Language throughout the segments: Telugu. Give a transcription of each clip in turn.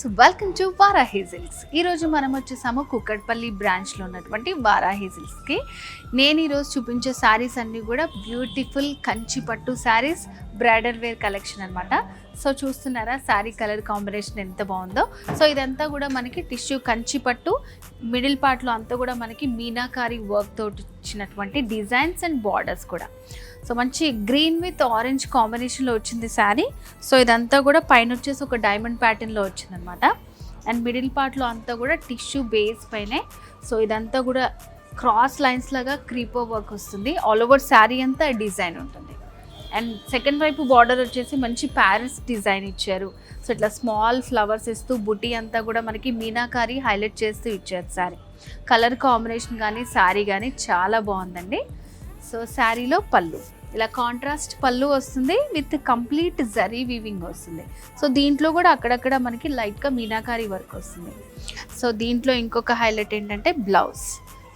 Welcome to Varahi silks. ఈరోజు మనం వచ్చేసాము కుక్కట్పల్లి బ్రాంచ్లో ఉన్నటువంటి వారాహి సిల్క్స్కి. నేను ఈరోజు చూపించే శారీస్ అన్నీ కూడా బ్యూటిఫుల్ కంచి పట్టు శారీస్, బ్రైడల్ వేర్ కలెక్షన్ అనమాట. సో చూస్తున్నారా శారీ కలర్ కాంబినేషన్ ఎంత బాగుందో. సో ఇదంతా కూడా మనకి టిష్యూ కంచి పట్టు, మిడిల్ పార్ట్లో అంతా కూడా మనకి మీనాకారి వర్క్ తోటి ఇచ్చినటువంటి డిజైన్స్ అండ్ బార్డర్స్ కూడా. సో మంచి గ్రీన్ విత్ ఆరెంజ్ కాంబినేషన్లో వచ్చింది శారీ. సో ఇదంతా కూడా పైన వచ్చేసి ఒక డైమండ్ ప్యాటర్న్లో వచ్చిందనమాట. అండ్ మిడిల్ పార్ట్లో అంతా కూడా టిష్యూ బేస్ పైనే. సో ఇదంతా కూడా క్రాస్ లైన్స్ లాగా క్రీపో వర్క్ వస్తుంది. ఆల్ ఓవర్ శారీ అంతా డిజైన్ ఉంటుంది. అండ్ సెకండ్ వైపు బార్డర్ వచ్చేసి మంచి ప్యారిస్ డిజైన్ ఇచ్చారు. సో ఇట్లా స్మాల్ ఫ్లవర్స్ ఇస్తూ బుటీ అంతా కూడా మనకి మీనాకారి హైలైట్ చేస్తూ ఇచ్చారు శారీ. కలర్ కాంబినేషన్ కానీ శారీ కానీ చాలా బాగుందండి. సో శారీలో పళ్ళు ఇలా కాంట్రాస్ట్ పళ్ళు వస్తుంది విత్ కంప్లీట్ జరీ వీవింగ్ వస్తుంది. సో దీంట్లో కూడా అక్కడక్కడ మనకి లైట్గా మీనాకారి వర్క్ వస్తుంది. సో దీంట్లో ఇంకొక హైలైట్ ఏంటంటే బ్లౌజ్.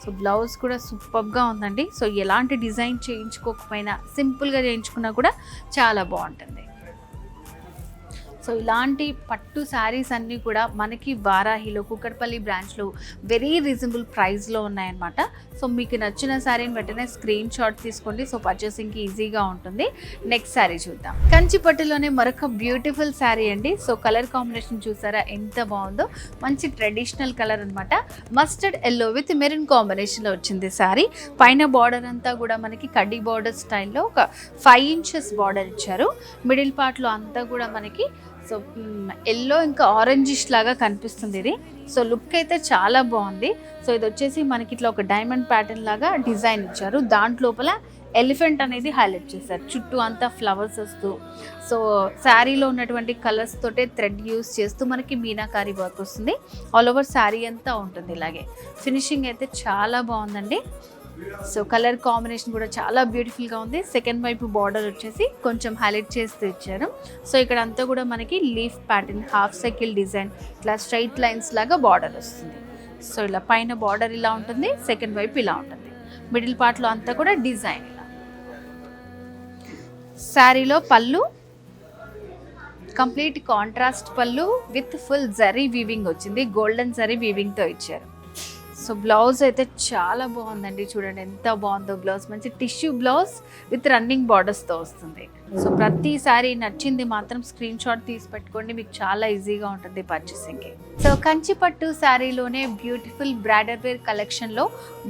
సో బ్లౌజ్ కూడా సూపర్గా ఉందండి. సో ఎలాంటి డిజైన్ చేయించుకోకపోయినా సింపుల్గా చేయించుకున్నా కూడా చాలా బాగుంటుంది. సో ఇలాంటి పట్టు శారీస్ అన్నీ కూడా మనకి వారాహిలో కుక్కట్పల్లి బ్రాంచ్లో వెరీ రీజనబుల్ ప్రైస్లో ఉన్నాయన్నమాట. సో మీకు నచ్చిన శారీని వెంటనే స్క్రీన్ షాట్ తీసుకోండి. సో పర్చేసింగ్కి ఈజీగా ఉంటుంది. నెక్స్ట్ శారీ చూద్దాం. కంచి పట్టులోనే మరొక బ్యూటిఫుల్ శారీ అండి. సో కలర్ కాంబినేషన్ చూసారా ఎంత బాగుందో. మంచి ట్రెడిషనల్ కలర్ అనమాట. మస్టర్డ్ ఎల్లో విత్ మెరూన్ కాంబినేషన్లో వచ్చింది శారీ. పైన బార్డర్ అంతా కూడా మనకి కడ్డీ బార్డర్ స్టైల్లో ఒక 5 inches బార్డర్ ఇచ్చారు. మిడిల్ పార్ట్లో అంతా కూడా మనకి సో ఎల్లో ఇంకా ఆరెంజిష్ లాగా కనిపిస్తుంది ఇది. సో లుక్ అయితే చాలా బాగుంది. సో ఇది వచ్చేసి మనకి ఇట్లా ఒక డైమండ్ ప్యాటర్న్ లాగా డిజైన్ ఇచ్చారు. దాంట్లోపల ఎలిఫెంట్ అనేది హైలైట్ చేశారు. చుట్టూ అంతా ఫ్లవర్స్ వస్తూ సో శారీలో ఉన్నటువంటి కలర్స్ తోటే థ్రెడ్ యూస్ చేస్తూ మనకి మీనాకారి వర్క్ వస్తుంది. ఆల్ ఓవర్ శారీ అంతా ఉంటుంది. ఇలాగే ఫినిషింగ్ అయితే చాలా బాగుందండి. సో కలర్ కాంబినేషన్ కూడా చాలా బ్యూటిఫుల్గా ఉంది. సెకండ్ వైపు బార్డర్ వచ్చేసి కొంచెం హైలైట్ చేస్తూ ఇచ్చారు. సో ఇక్కడ అంతా కూడా మనకి leaf pattern, half cycle design, ఇట్లా స్ట్రైట్ లైన్స్ లాగా బార్డర్ వస్తుంది. సో ఇలా పైన బార్డర్ ఇలా ఉంటుంది, సెకండ్ వైపు ఇలా ఉంటుంది. మిడిల్ పార్ట్లో అంతా కూడా డిజైన్ ఇలా. శారీలో పళ్ళు కంప్లీట్ కాంట్రాస్ట్ పళ్ళు విత్ ఫుల్ జరీ వీవింగ్ వచ్చింది. గోల్డెన్ జరీ వీవింగ్తో ఇచ్చారు. సో బ్లౌజ్ అయితే చాలా బాగుందండి. చూడండి ఎంత బాగుందో బ్లౌజ్. మంచి టిష్యూ బ్లౌజ్ విత్ రన్నింగ్ బార్డర్స్తో వస్తుంది. సో ప్రతిసారి నచ్చింది మాత్రం స్క్రీన్ షాట్ తీసి పెట్టుకోండి. మీకు చాలా ఈజీగా ఉంటుంది పర్చేసింగ్కి. సో కంచి పట్టు శారీలోనే బ్యూటిఫుల్ బ్రైడల్ వేర్ కలెక్షన్లో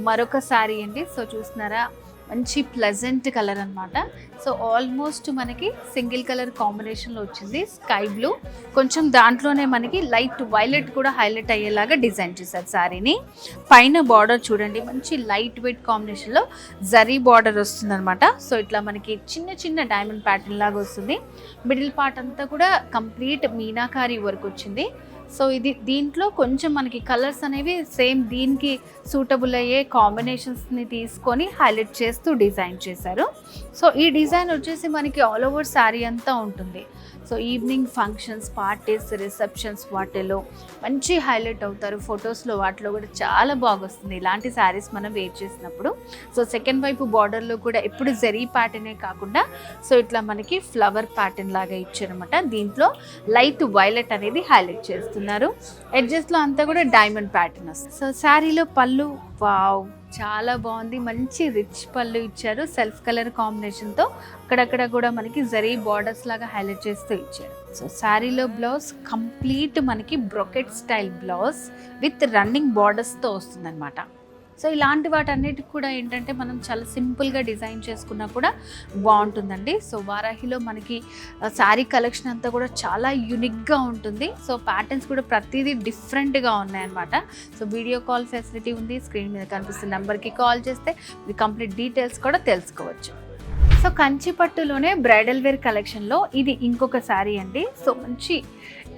మరొక శారీ అండి. సో చూస్తున్నారా మంచి ప్లెజెంట్ కలర్ అనమాట. సో ఆల్మోస్ట్ మనకి సింగిల్ కలర్ కాంబినేషన్లో వచ్చింది. స్కై బ్లూ కొంచెం దాంట్లోనే మనకి లైట్ వైలెట్ కూడా హైలైట్ అయ్యేలాగా డిజైన్ చేశారు శారీని. పైన బార్డర్ చూడండి మంచి లైట్ వెయిట్ కాంబినేషన్లో జరీ బార్డర్ వస్తుంది అనమాట. సో ఇట్లా మనకి చిన్న చిన్న డైమండ్ ప్యాటర్న్ లాగా వస్తుంది. మిడిల్ పార్ట్ అంతా కూడా కంప్లీట్ మీనాకారి వర్క్ వచ్చింది. సో ఇది దీంట్లో కొంచెం మనకి కలర్స్ అనేవి సేమ్ దీనికి సూటబుల్ అయ్యే కాంబినేషన్స్ని తీసుకొని హైలైట్ చేస్తూ డిజైన్ చేశారు. సో ఈ డిజైన్ వచ్చేసి మనకి ఆల్ ఓవర్ శారీ అంతా ఉంటుంది. So evening functions, parties, receptions వాటిలో మంచి హైలైట్ అవుతారు. ఫొటోస్లో వాటిలో కూడా చాలా బాగొస్తుంది ఇలాంటి శారీస్ మనం వేర్ చేసినప్పుడు. సో సెకండ్ వైపు బార్డర్లో కూడా ఎప్పుడు జరీ ప్యాటర్నే కాకుండా సో ఇట్లా మనకి ఫ్లవర్ ప్యాటర్న్ లాగా ఇచ్చారనమాట. దీంట్లో లైట్ వైలెట్ అనేది హైలైట్ చేస్తున్నారు. ఎడ్జెస్లో అంతా కూడా డైమండ్ ప్యాటర్న్ వస్తుంది. సో శారీలో పళ్ళు వావ్ చాలా బాగుంది. మంచి రిచ్ పళ్ళు ఇచ్చారు సెల్ఫ్ కలర్ కాంబినేషన్తో. అక్కడక్కడ కూడా మనకి జరీ బార్డర్స్ లాగా హైలైట్ చేస్తూ ఇచ్చారు. సో శారీలో బ్లౌజ్ కంప్లీట్ మనకి brocade style blouse with running బార్డర్స్తో వస్తుందన్నమాట. సో ఇలాంటి వాటన్నిటికి కూడా ఏంటంటే మనం చాలా సింపుల్గా డిజైన్ చేసుకున్నా కూడా బాగుంటుందండి. సో వారాహిలో మనకి శారీ కలెక్షన్ అంతా కూడా చాలా యూనిక్గా ఉంటుంది. సో ప్యాటర్న్స్ కూడా ప్రతిదీ డిఫరెంట్గా ఉన్నాయన్నమాట. సో వీడియో కాల్ ఫెసిలిటీ ఉంది. స్క్రీన్ మీద కనిపిస్తున్న నెంబర్కి కాల్ చేస్తే మీ కంప్లీట్ డీటెయిల్స్ కూడా తెలుసుకోవచ్చు. సో కంచి పట్టులోనే బ్రైడల్ వేర్ కలెక్షన్లో ఇది ఇంకొక శారీ అండి. సో మంచి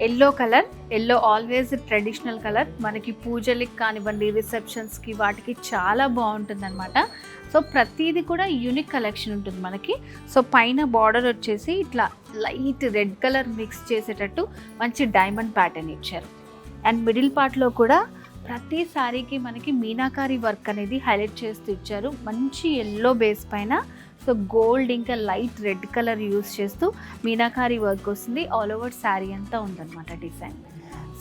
yellow colour. Yellow always traditional colour. మనకి పూజలకి కానివ్వండి, రిసెప్షన్స్కి వాటికి చాలా బాగుంటుంది అనమాట. సో ప్రతిదీ కూడా యూనిక్ కలెక్షన్ ఉంటుంది మనకి. సో పైన బార్డర్ వచ్చేసి ఇట్లా లైట్ రెడ్ కలర్ మిక్స్ చేసేటట్టు మంచి డైమండ్ ప్యాటర్న్ ఇచ్చారు. అండ్ మిడిల్ పార్ట్లో కూడా ప్రతి శారీకి మనకి మీనాకారి వర్క్ అనేది హైలైట్ చేస్తూ ఇచ్చారు. మంచి ఎల్లో బేస్ పైన సో గోల్డ్ ఇంకా లైట్ రెడ్ కలర్ యూస్ చేస్తూ మీనాకారి వర్క్ వస్తుంది. ఆల్ ఓవర్ శారీ అంతా ఉందన్నమాట డిజైన్.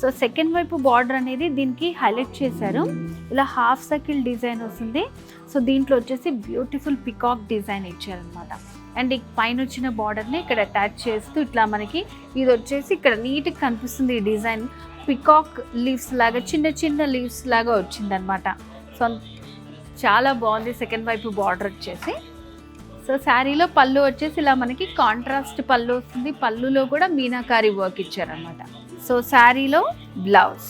సో సెకండ్ వైపు బార్డర్ అనేది దీనికి హైలైట్ చేశారు. ఇలా హాఫ్ సర్కిల్ డిజైన్ వస్తుంది. సో దీంట్లో వచ్చేసి బ్యూటిఫుల్ పికాక్ డిజైన్ ఇచ్చారనమాట. అండ్ పైన వచ్చిన బార్డర్ని ఇక్కడ అటాచ్ చేస్తూ ఇట్లా మనకి ఇది వచ్చేసి ఇక్కడ నీట్గా కనిపిస్తుంది. ఈ డిజైన్ పికాక్ లీవ్స్ లాగా చిన్న చిన్న లీవ్స్ లాగా వచ్చిందనమాట. సో చాలా బాగుంది సెకండ్ వైపు బార్డర్ వచ్చేసి. సో శారీలో పళ్ళు వచ్చేసి ఇలా మనకి కాంట్రాస్ట్ పళ్ళు వస్తుంది. పళ్ళులో కూడా మీనాకారి వర్క్ ఇచ్చారనమాట. సో శారీలో blouse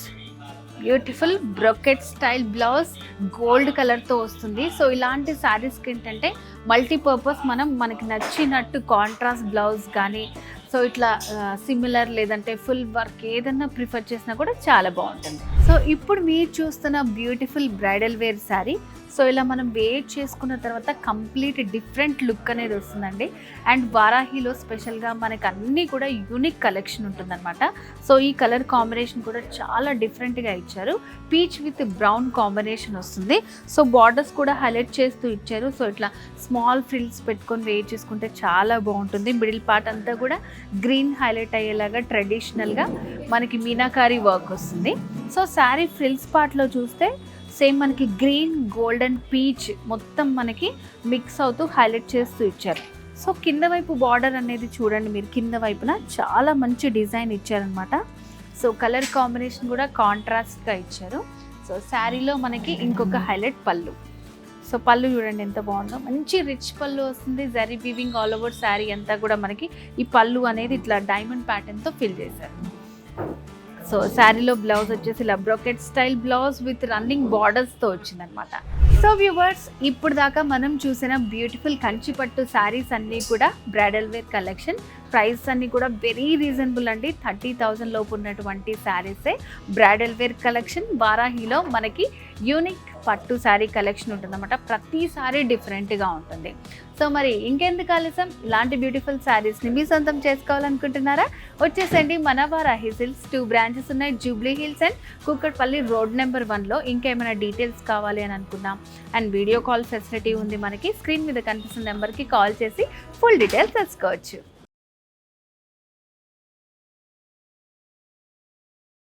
beautiful brocade style blouse gold కలర్తో వస్తుంది. సో ఇలాంటి శారీస్కి ఏంటంటే మల్టీపర్పస్ మనకి నచ్చినట్టు కాంట్రాస్ట్ బ్లౌజ్ కానీ సో ఇట్లా సిమిలర్ లేదంటే ఫుల్ వర్క్ ఏదన్నా ప్రిఫర్ చేసినా కూడా చాలా బాగుంటుంది. సో ఇప్పుడు మీరు చూస్తున్న beautiful bridal wear sari. So ఇలా మనం వేర్ చేసుకున్న తర్వాత కంప్లీట్ డిఫరెంట్ లుక్ అనేది వస్తుందండి. అండ్ వారాహిలో స్పెషల్గా మనకు అన్నీ కూడా యూనిక్ కలెక్షన్ ఉంటుందన్నమాట. సో ఈ కలర్ కాంబినేషన్ కూడా చాలా డిఫరెంట్గా ఇచ్చారు. పీచ్ విత్ బ్రౌన్ కాంబినేషన్ వస్తుంది. సో బార్డర్స్ కూడా హైలైట్ చేస్తూ ఇచ్చారు. సో ఇట్లా స్మాల్ ఫ్రిల్స్ పెట్టుకొని వేర్ చేసుకుంటే చాలా బాగుంటుంది. మిడిల్ పార్ట్ అంతా కూడా గ్రీన్ హైలైట్ అయ్యేలాగా ట్రెడిషనల్గా మనకి మీనాకారి వర్క్ వస్తుంది. సో శారీ ఫ్రిల్స్ పార్ట్లో చూస్తే సేమ్ మనకి గ్రీన్ గోల్డెన్ పీచ్ మొత్తం మనకి మిక్స్ అవుతూ హైలైట్ చేస్తూ ఇచ్చారు. సో కింద వైపు బార్డర్ అనేది చూడండి మీరు, కింద వైపున చాలా మంచి డిజైన్ ఇచ్చారనమాట. సో కలర్ కాంబినేషన్ కూడా కాంట్రాస్ట్గా ఇచ్చారు. సో శారీలో మనకి ఇంకొక హైలైట్ పళ్ళు. సో పళ్ళు చూడండి ఎంత బాగుందో, మంచి రిచ్ పళ్ళు వస్తుంది. Zari weaving all over sari అంతా కూడా మనకి ఈ పళ్ళు అనేది ఇట్లా డైమండ్ ప్యాటర్న్తో ఫిల్ చేశారు. సో శారీలో బ్లౌజ్ వచ్చేసి ఇలా brocade style blouse with running బార్డర్స్తో వచ్చిందనమాట. సో వ్యూవర్స్, ఇప్పుడు దాకా మనం చూసిన బ్యూటిఫుల్ కంచిపట్టు శారీస్ అన్నీ కూడా బ్రైడల్ వేర్ కలెక్షన్. ప్రైస్ అన్నీ కూడా వెరీ రీజనబుల్ అండి. 30,000 లోపు ఉన్నటువంటి శారీసే బ్రైడల్ వేర్ కలెక్షన్. వారాహిలో మనకి యూనిక్ పట్టు శారీ కలెక్షన్ ఉంటుందన్నమాట. ప్రతి శారీ డిఫరెంట్గా ఉంటుంది. సో మరి ఇంకెందుకు ఆలస్యం, ఇలాంటి బ్యూటిఫుల్ శారీస్ని మీ సొంతం చేసుకోవాలనుకుంటున్నారా? వచ్చేసండి మన వారాహి సిల్క్స్. 2 బ్రాంచెస్ ఉన్నాయి, Jubilee Hills and Kukatpally road number 1లో. ఇంకేమైనా డీటెయిల్స్ కావాలి అని అనుకున్నాం అండ్ వీడియో కాల్ ఫెసిలిటీ ఉంది మనకి. స్క్రీన్ మీద కనిపిస్తున్న నెంబర్కి కాల్ చేసి ఫుల్ డీటెయిల్స్ తెలుసుకోవచ్చు.